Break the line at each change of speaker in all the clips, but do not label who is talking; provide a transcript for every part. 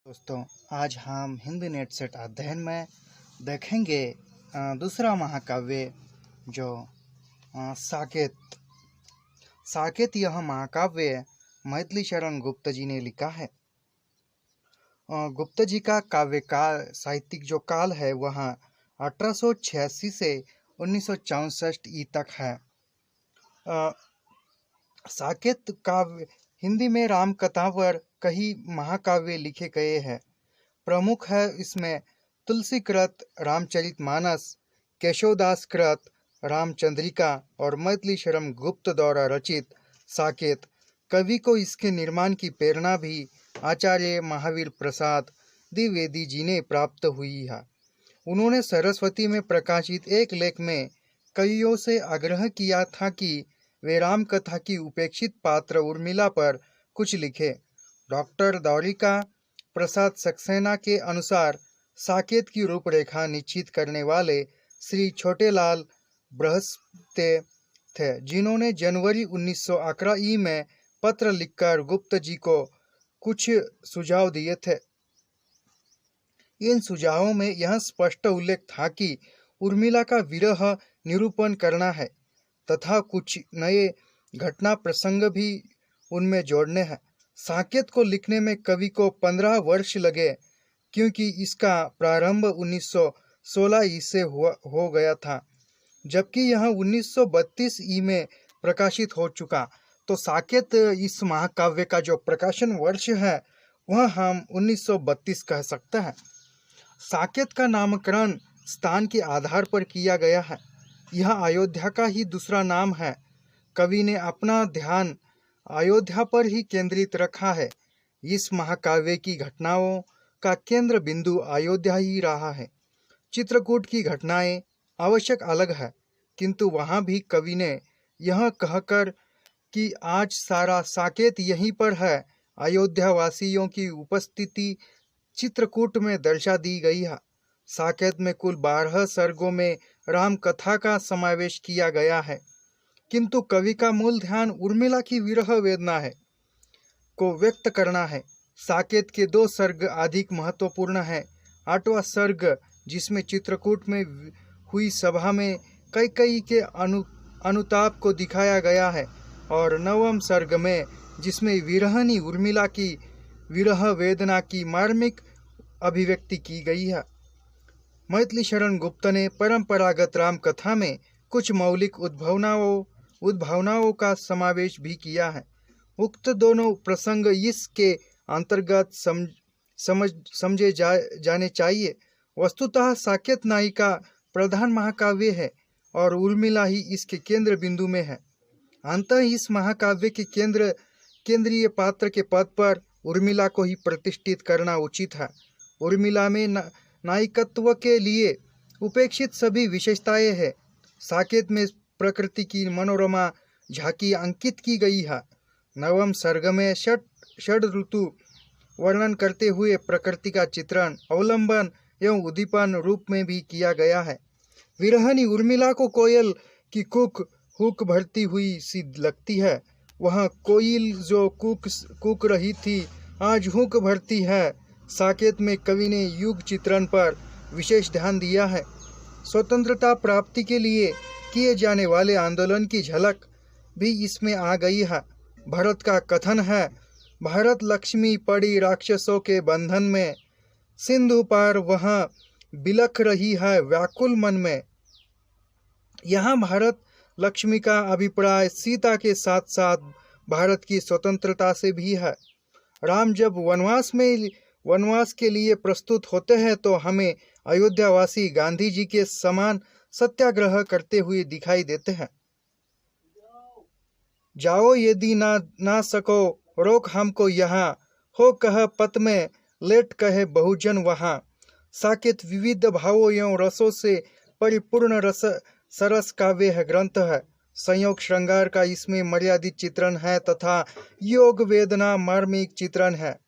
दोस्तों, आज हम हिंदी नेट सेट अध्ययन में देखेंगे दूसरा महाकाव्य जो साकेत। साकेत यह महाकाव्य मैथिली शरण गुप्त जी ने लिखा है। गुप्त जी का काव्य काल साहित्यिक जो काल है वह 1886 से 1964 ई तक है। साकेत काव्य हिंदी में राम कथा पर कई महाकाव्य लिखे गए हैं। प्रमुख है इसमें तुलसी कृत रामचरितमानस, केशवदास कृत रामचंद्रिका और मैथिली शरण गुप्त द्वारा रचित साकेत। कवि को इसके निर्माण की प्रेरणा भी आचार्य महावीर प्रसाद द्विवेदी जी ने प्राप्त हुई है। उन्होंने सरस्वती में प्रकाशित एक लेख में कवियों से आग्रह किया था कि वे राम कथा की उपेक्षित पात्र उर्मिला पर कुछ लिखे। डॉक्टर द्वारिका प्रसाद सक्सेना के अनुसार साकेत की रूपरेखा निश्चित करने वाले श्री छोटेलाल बृहस्पति थे, जिन्होंने जनवरी 1911 ई में पत्र लिखकर गुप्त जी को कुछ सुझाव दिए थे। इन सुझावों में यह स्पष्ट उल्लेख था कि उर्मिला का विरह निरूपण करना है तथा कुछ नए घटना प्रसंग भी उनमें जोड़ने हैं। साकेत को लिखने में कवि को 15 वर्ष लगे, क्योंकि इसका प्रारंभ 1916 ई से हो गया था, जबकि यह 1932 ई में प्रकाशित हो चुका। तो साकेत इस महाकाव्य का जो प्रकाशन वर्ष है वह हम 1932 कह सकते हैं। साकेत का नामकरण स्थान के आधार पर किया गया है। यह अयोध्या का ही दूसरा नाम है। कवि ने अपना ध्यान अयोध्या पर ही केंद्रित रखा है। इस महाकाव्य की घटनाओं का केंद्र बिंदु अयोध्या ही रहा है। चित्रकूट की घटनाएं आवश्यक अलग है, किंतु वहाँ भी कवि ने यह कहकर कि आज सारा साकेत यहीं पर है, अयोध्या वासियों की उपस्थिति चित्रकूट में दर्शा दी गई है। साकेत में कुल 12 सर्गों में राम कथा का समावेश किया गया है, किंतु कवि का मूल ध्यान उर्मिला की विरह वेदना है को व्यक्त करना है। साकेत के 2 सर्ग अधिक महत्वपूर्ण है। 8वां सर्ग, जिसमें चित्रकूट में हुई सभा में कैकेयी के अनुताप को दिखाया गया है, और 9वां सर्ग में, जिसमें विरहनी उर्मिला की विरह वेदना की मार्मिक अभिव्यक्ति की गई है। मैथिली शरण गुप्त ने परंपरागत राम कथा में कुछ मौलिक उद्भावनाओं का समावेश भी किया है। उक्त दोनों प्रसंग इसके अंतर्गत समझे जाने चाहिए। वस्तुतः साकेत नायिका प्रधान महाकाव्य है और उर्मिला ही इसके केंद्र बिंदु में है। अंततः इस महाकाव्य के केंद्रीय पात्र के पद पर उर्मिला को ही प्रतिष्ठित करना उचित है। उर्मिला में नायिकत्व के लिए उपेक्षित सभी विशेषताएं हैं। साकेत में प्रकृति की मनोरमा झांकी अंकित की गई है। 9वें सर्ग में षड ऋतु वर्णन करते हुए प्रकृति का चित्रण अवलंबन एवं उद्दीपन रूप में भी किया गया है। विरहनी उर्मिला को कोयल की हुक भरती हुई सी लगती है। वह कोयल जो कूक रही थी आज हुक भरती है। साकेत में कवि ने युग चित्रण पर विशेष ध्यान दिया है। स्वतंत्रता प्राप्ति के लिए किए जाने वाले आंदोलन की झलक भी इसमें आ गई है। भरत का कथन है, भारत लक्ष्मी पड़ी राक्षसों के बंधन में, सिंधु पार वहाँ बिलख रही है व्याकुल मन में। यहाँ भारत लक्ष्मी का अभिप्राय सीता के साथ साथ भारत की स्वतंत्रता से भी है। राम जब वनवास के लिए प्रस्तुत होते हैं तो हमें अयोध्यावासी गांधी जी के समान सत्याग्रह करते हुए दिखाई देते हैं। जाओ यदि ना सको रोक हमको यहाँ, हो कह पत में लेट कहे बहुजन वहाँ। साकेत विविध भावों एवं रसों से परिपूर्ण सरस काव्य है ग्रंथ है। संयोग श्रृंगार का इसमें मर्यादित चित्रण है तथा योग वेदना मार्मिक चित्रण है।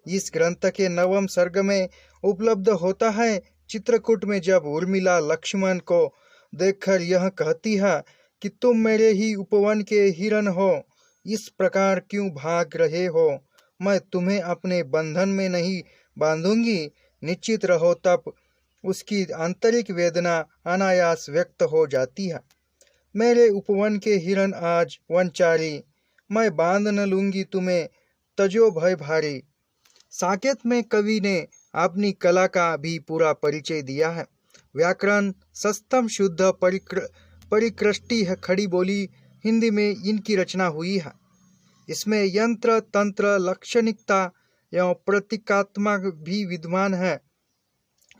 इस ग्रंथ के 9वें सर्ग में उपलब्ध होता है। चित्रकूट में जब उर्मिला लक्ष्मण को देखकर यह कहती है कि तुम मेरे ही उपवन के हिरण हो, इस प्रकार क्यों भाग रहे हो, मैं तुम्हें अपने बंधन में नहीं बांधूंगी, निश्चित रहो तब उसकी आंतरिक वेदना अनायास व्यक्त हो जाती है। मेरे उपवन के हिरन आज वनचारी, मैं बांध न लूंगी तुम्हें, तजो भय भारी। साकेत में कवि ने अपनी कला का भी पूरा परिचय दिया है। व्याकरण सस्तम शुद्ध परिकृष्टि है, खड़ी बोली हिंदी में इनकी रचना हुई है। इसमें यंत्र तंत्र लाक्षणिकता एवं प्रतीकात्मक भी विद्यमान है।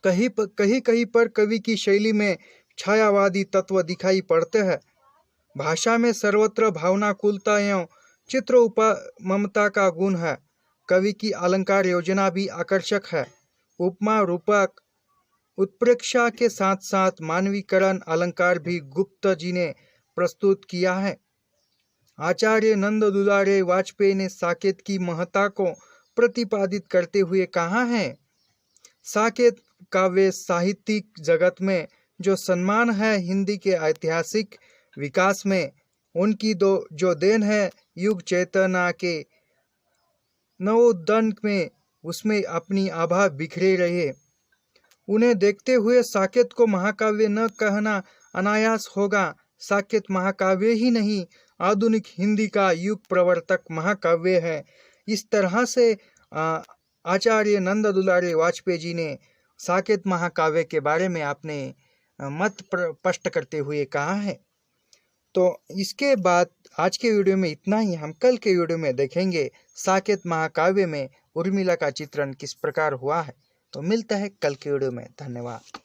कहीं पर कवि की शैली में छायावादी तत्व दिखाई पड़ते हैं। भाषा में सर्वत्र भावनाकुलता एवं चित्र उपममता का गुण है। कवि की अलंकार योजना भी आकर्षक है। उपमा रूपक उत्प्रेक्षा के साथ साथ मानवीकरण अलंकार भी गुप्त जी ने प्रस्तुत किया है। आचार्य नंद दुलारे वाजपेयी ने साकेत की महत्ता को प्रतिपादित करते हुए कहा है, साकेत काव्य साहित्यिक जगत में जो सम्मान है, हिंदी के ऐतिहासिक विकास में उनकी जो देन है, युग चेतना के नवोदन में उसमें अपनी आभा बिखरे रहे। उन्हें देखते हुए साकेत को महाकाव्य न कहना अनायास होगा। साकेत महाकाव्य ही नहीं, आधुनिक हिंदी का युग प्रवर्तक महाकाव्य है। इस तरह से आचार्य नंद दुलारे वाजपेयी जी ने साकेत महाकाव्य के बारे में अपने मत स्पष्ट करते हुए कहा है। तो इसके बाद आज के वीडियो में इतना ही। हम कल के वीडियो में देखेंगे साकेत महाकाव्य में उर्मिला का चित्रण किस प्रकार हुआ है। तो मिलता है कल के वीडियो में। धन्यवाद।